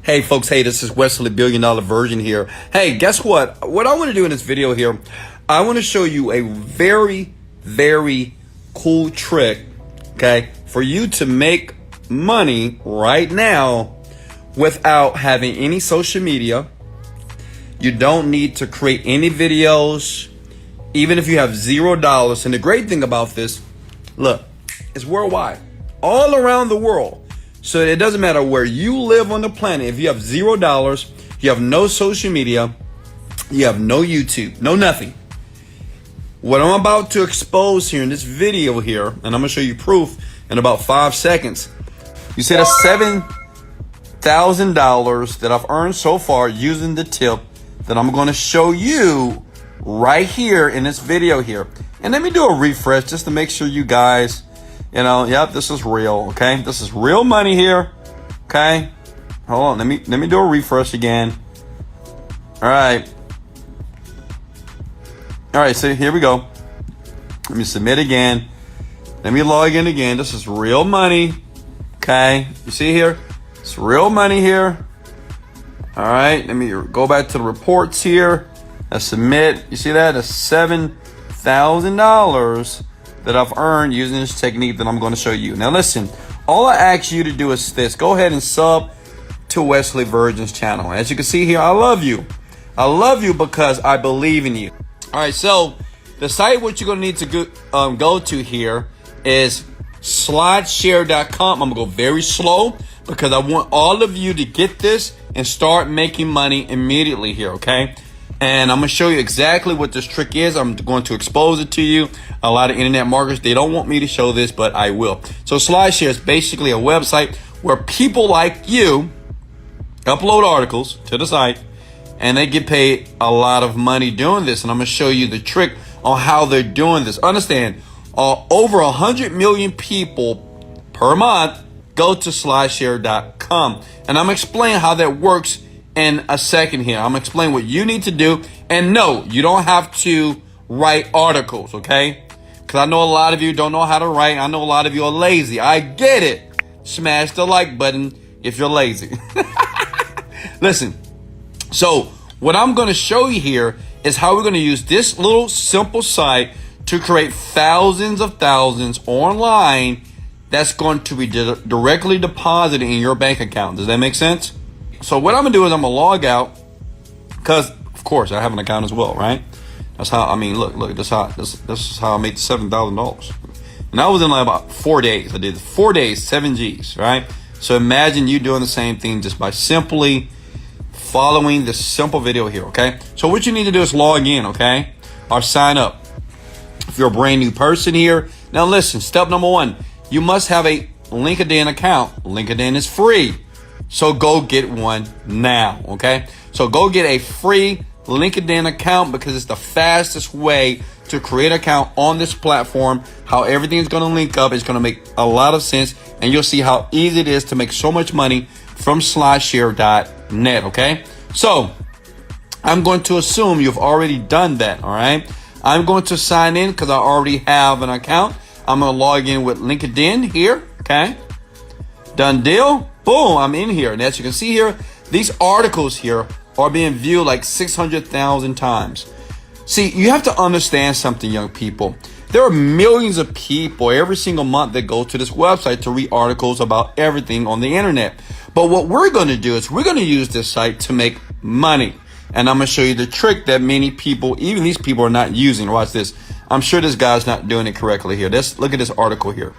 Hey folks, hey, this is Wesley Virgin here. Hey, guess what? What I want to do in this video here, I want to show you a very, very cool trick, okay, for you to make money right now without having any social media. You don't need to create any videos, even if you have $0. And the great thing about this, look, it's worldwide, all around the world. So it doesn't matter where you live on the planet. If you have $0, you have no social media, you have no YouTube, no nothing. What I'm about to expose here in this video here, and I'm gonna show you proof in about 5 seconds. You see that's $7,000 that I've earned so far using the tip that I'm gonna show you right here in this video here. And let me do a refresh just to make sure you guys, yep, this is real, okay? This is real money here, okay? Hold on, let me do a refresh again. All right, so here we go. Let me submit again. Let me log in again. This is real money, okay? You see here? It's real money here. All right, let me go back to the reports here. I submit. You see that? That's $7,000 that I've earned using this technique that I'm going to show you. Now listen, all I ask you to do is this. Go ahead and sub to Wesley Virgin's channel. As you can see here, I love you. I love you because I believe in you. All right, so the site what you're going to need to go to here is slideshare.com. I'm going to go very slow because I want all of you to get this and start making money immediately here, okay? And I'm going to show you exactly what this trick is. I'm going to expose it to you. A lot of internet marketers, they don't want me to show this, but I will. So SlideShare is basically a website where people like you upload articles to the site and they get paid a lot of money doing this. And I'm going to show you the trick on how they're doing this. Understand, over 100 million people per month go to slideshare.com. And I'm going to explain how that works in a second here. I'm gonna explain what you need to do. And no, you don't have to write articles, okay? Because I know a lot of you don't know how to write. I know a lot of you are lazy. I get it. Smash the like button if you're lazy. Listen, so what I'm gonna show you here is how we're gonna use this little simple site to create thousands of thousands online that's going to be directly deposited in your bank account. Does that make sense? So what I'm gonna do is I'm gonna log out because, of course, I have an account as well, right? That's how. I mean, look. This is how I made $7,000, and that was in like about 4 days. I did 4 days, 7 G's, right? So imagine you doing the same thing just by simply following this simple video here, okay? So what you need to do is log in, okay, or sign up. If you're a brand new person here, now listen. Step number 1: you must have a LinkedIn account. LinkedIn is free. So go get one now, okay? So go get a free LinkedIn account because it's the fastest way to create an account on this platform. How everything is going to link up is going to make a lot of sense, and you'll see how easy it is to make so much money from slideshare.net, okay? So I'm going to assume you've already done that, all right? I'm going to sign in because I already have an account. I'm going to log in with LinkedIn here, okay? Done deal. Boom, I'm in here. And as you can see here, these articles here are being viewed like 600,000 times. See, you have to understand something, young people. There are millions of people every single month that go to this website to read articles about everything on the internet. But what we're going to do is we're going to use this site to make money. And I'm going to show you the trick that many people, even these people, are not using. Watch this. I'm sure this guy's not doing it correctly here. Look at this article here.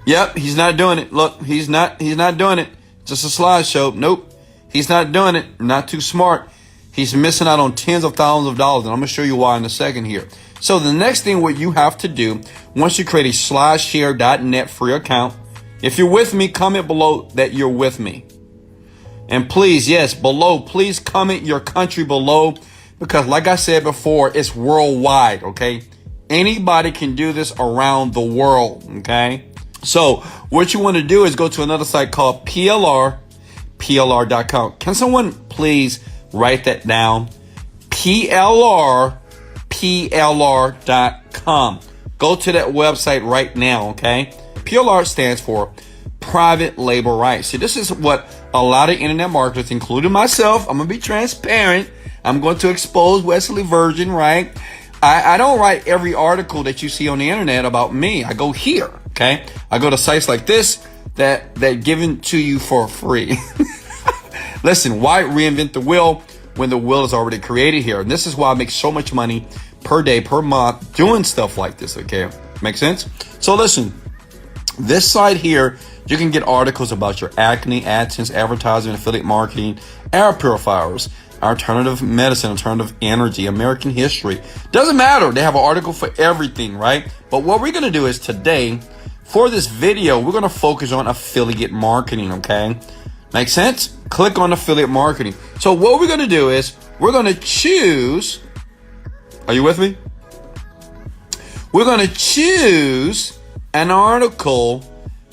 Yep, he's not doing it. Look, he's not doing it. Just a slideshow. Nope, he's not doing it. Not too smart. He's missing out on tens of thousands of dollars, and I'm gonna show you why in a second here. So the next thing what you have to do, once you create a slideshare.net free account, if you're with me, comment below that you're with me. And please, yes, below, please comment your country below, because like I said before, it's worldwide, okay? Anybody can do this around the world, okay? So what you want to do is go to another site called plr.com. Can someone please write that down? plr.com. Go to that website right now, okay? PLR stands for private label rights. See, this is what a lot of internet marketers, including myself. I'm going to be transparent. I'm going to expose Wesley Virgin, right? I don't write every article that you see on the internet about me. I go here, okay? I go to sites like this that given to you for free. Listen, why reinvent the wheel when the wheel is already created here? And this is why I make so much money per day, per month, doing stuff like this, okay? Make sense? So listen, this site here, you can get articles about your acne, AdSense, advertising, affiliate marketing, air purifiers, alternative medicine, alternative energy, American history. Doesn't matter. They have an article for everything, right? But what we're going to do is today, for this video, we're going to focus on affiliate marketing, okay? Make sense? Click on affiliate marketing. So what we're going to do is we're going to choose, are you with me? We're going to choose an article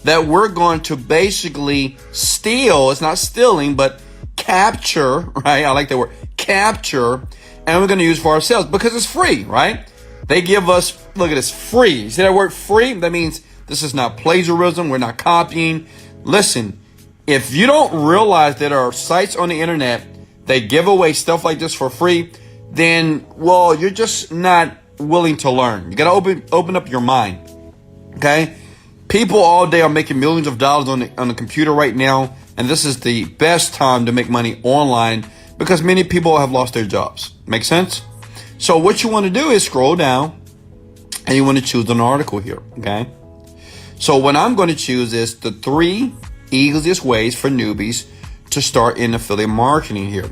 that we're going to basically steal. It's not stealing, but capture, right? I like that word, capture, and we're going to use for ourselves because it's free, right? They give us, look at this, free. You see that word free? That means this is not plagiarism. We're not copying. Listen, if you don't realize that there are sites on the internet that give away stuff like this for free, then, well, you're just not willing to learn. You got to open up your mind, okay? People all day are making millions of dollars on the computer right now, and this is the best time to make money online because many people have lost their jobs. Make sense? So what you want to do is scroll down, and you want to choose an article here, okay? So what I'm going to choose is the 3 easiest ways for newbies to start in affiliate marketing here.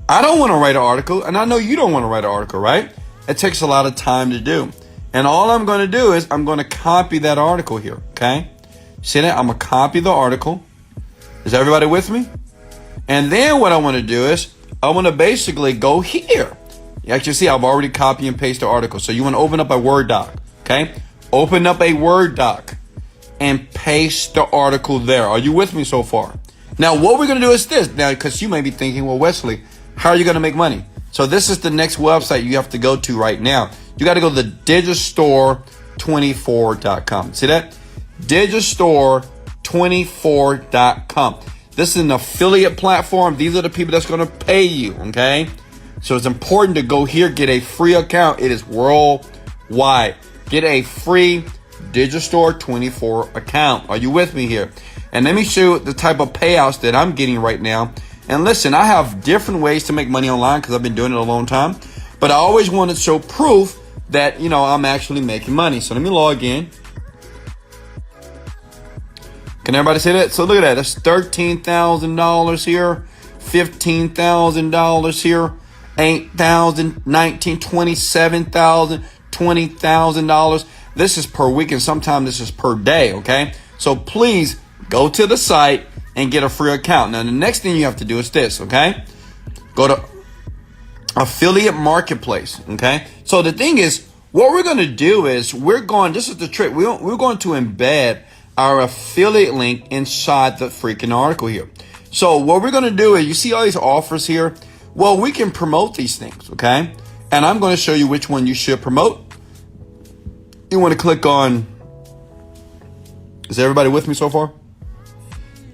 I don't want to write an article, and I know you don't want to write an article, right? It takes a lot of time to do. And all I'm going to do is I'm going to copy that article here, okay? See that? I'm going to copy the article. Is everybody with me? And then what I want to do is I want to basically go here. You actually see I've already copied and pasted the article. So you want to open up a Word doc, okay? Open up a Word doc and paste the article there. Are you with me so far? Now, what we're going to do is this. Now, because you may be thinking, well, Wesley, how are you going to make money? So this is the next website you have to go to right now. You got to go to the digistore24.com. See that? Digistore24.com. This is an affiliate platform. These are the people that's going to pay you, okay? So it's important to go here, get a free account. It is worldwide. Get a free Digistore24 account. Are you with me here? And let me show you the type of payouts that I'm getting right now. And listen, I have different ways to make money online because I've been doing it a long time. But I always want to show proof that, you know, I'm actually making money. So let me log in. Can everybody see that? So look at that. That's $13,000 here, $15,000 here, $8,000, $19,000, $27,000, $20,000. This is per week, and sometimes this is per day, okay? So please go to the site and get a free account. Now, the next thing you have to do is this, okay? Go to affiliate marketplace, okay? So the thing is, what we're going to do is this is the trick. We're going to embed our affiliate link inside the freaking article here. So what we're going to do is, you see all these offers here? Well, we can promote these things, okay? And I'm going to show you which one you should promote. You want to click on, is everybody with me so far?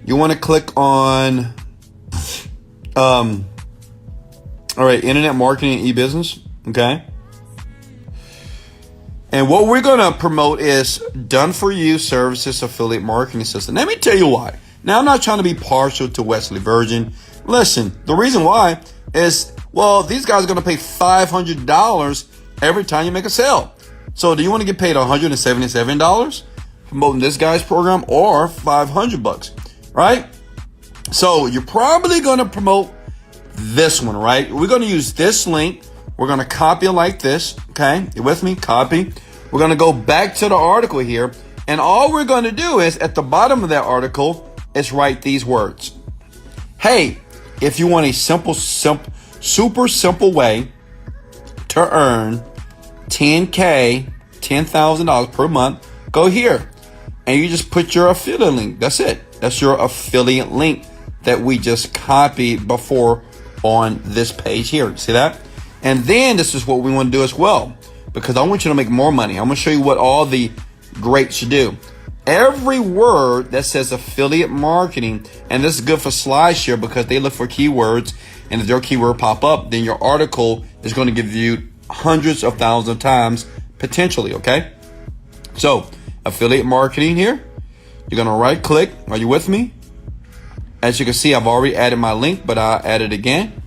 You want to click on, all right, internet marketing and e-business, okay? And what we're going to promote is done for you services affiliate marketing system. Let me tell you why. Now, I'm not trying to be partial to Wesley Virgin. Listen, the reason why is, well, these guys are going to pay $500 every time you make a sale. So do you want to get paid $177 promoting this guy's program or $500, right? So you're probably going to promote this one, right? We're going to use this link. We're going to copy it like this. Okay. You with me? Copy. We're going to go back to the article here. And all we're going to do is at the bottom of that article is write these words. Hey, if you want a super simple way to earn $10,000 per month, go here. And you just put your affiliate link. That's it. That's your affiliate link that we just copied before on this page here. See that? And then this is what we want to do as well, because I want you to make more money. I'm going to show you what all the greats do. every word that says affiliate marketing, and this is good for SlideShare because they look for keywords, and if their keyword pop up, then your article is going to give you hundreds of thousands of times potentially, okay? So affiliate marketing here, you're going to right click. Are you with me? As you can see, I've already added my link, but I'll add it again.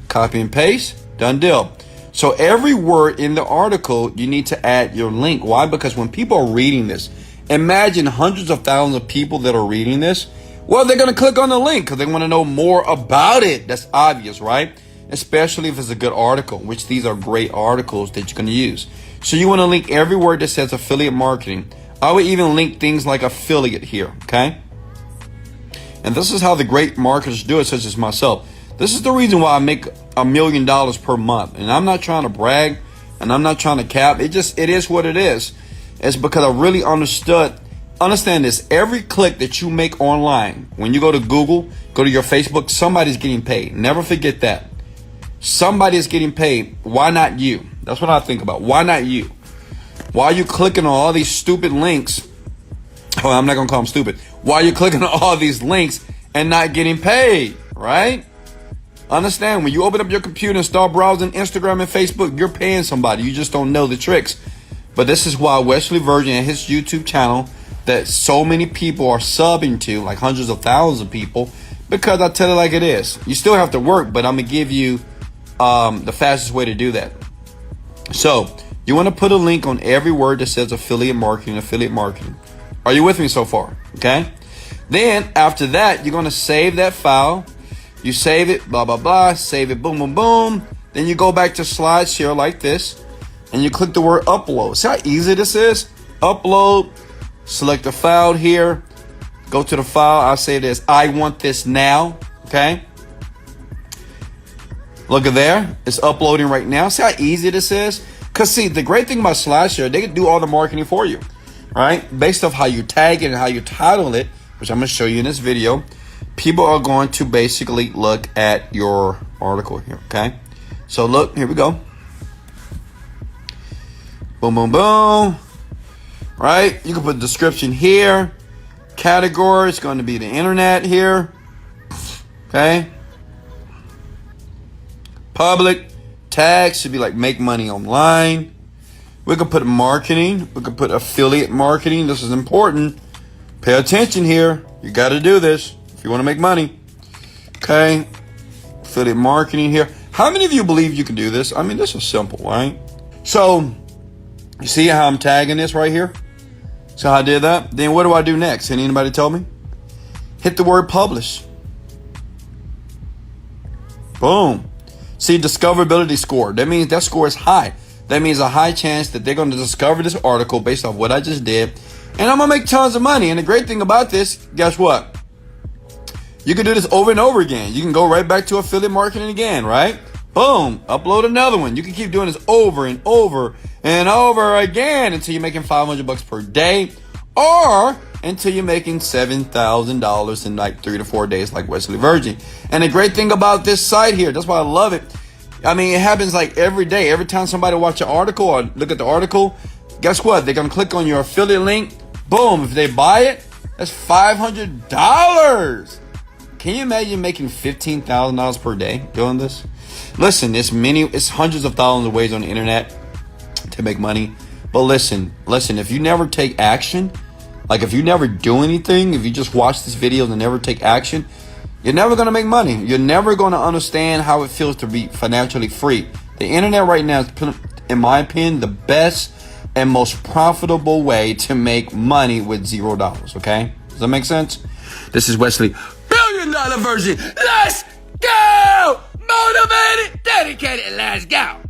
Copy and paste, done deal. So every word in the article, you need to add your link. Why? Because when people are reading this, imagine hundreds of thousands of people that are reading this. Well, they're going to click on the link because they want to know more about it. That's obvious, right? Especially if it's a good article, which these are great articles that you're going to use. So you want to link every word that says affiliate marketing. I would even link things like affiliate here, okay? And this is how the great marketers do it, such as myself. This is the reason why I make $1 million per month. And I'm not trying to brag and I'm not trying to cap. It is what it is. It's because I really understand this. Every click that you make online, when you go to Google, go to your Facebook, somebody's getting paid. Never forget that. Somebody is getting paid. Why not you? That's what I think about. Why not you? Why are you clicking on all these stupid links? Oh, I'm not going to call them stupid. Why are you clicking on all these links and not getting paid, right? Understand, when you open up your computer and start browsing Instagram and Facebook, you're paying somebody. You just don't know the tricks. But this is why Wesley Virgin and his YouTube channel that so many people are subbing to, like hundreds of thousands of people, because I tell it like it is. You still have to work, but I'm going to give you the fastest way to do that. So you want to put a link on every word that says affiliate marketing, affiliate marketing. Are you with me so far? Okay. Then after that, you're going to save that file. You save it, blah, blah, blah, save it, boom, boom, boom. Then you go back to SlideShare like this, and you click the word upload. See how easy this is? Upload, select the file here, go to the file. I'll say this, I want this now, okay? Look at there, it's uploading right now. See how easy this is? Because see, the great thing about SlideShare, they can do all the marketing for you, right? Based off how you tag it and how you title it, which I'm going to show you in this video. People are going to basically look at your article here, okay? So look, here we go. Boom, boom, boom. Right? You can put description here. Category is going to be the internet here. Okay? Public. Tags should be like make money online. We could put marketing. We could put affiliate marketing. This is important. Pay attention here. You got to do this if you want to make money. Okay? Affiliate marketing here. How many of you believe you can do this? I mean, this is simple, right? So, you see how I'm tagging this right here? So I did that. Then what do I do next? Can anybody tell me? Hit the word publish. Boom. See, discoverability score. That means that score is high. That means a high chance that they're going to discover this article based off what I just did. And I'm going to make tons of money. And the great thing about this, guess what? You can do this over and over again. You can go right back to affiliate marketing again, right? Boom, upload another one. You can keep doing this over and over and over again until you're making $500 per day, or until you're making $7,000 in like 3 to 4 days like Wesley Virgin. And the great thing about this site here, that's why I love it. I mean, it happens like every day. Every time somebody watch an article or look at the article, guess what? They're going to click on your affiliate link. Boom, if they buy it, that's $500. Can you imagine making $15,000 per day doing this? Listen, it's hundreds of thousands of ways on the internet to make money. But listen, if you never take action, like if you never do anything, if you just watch this video and never take action, you're never going to make money. You're never going to understand how it feels to be financially free. The internet right now is, in my opinion, the best and most profitable way to make money with $0, okay? Does that make sense? This is Wesley, $1 billion Virgin. Let's go! Motivated, dedicated, let's go!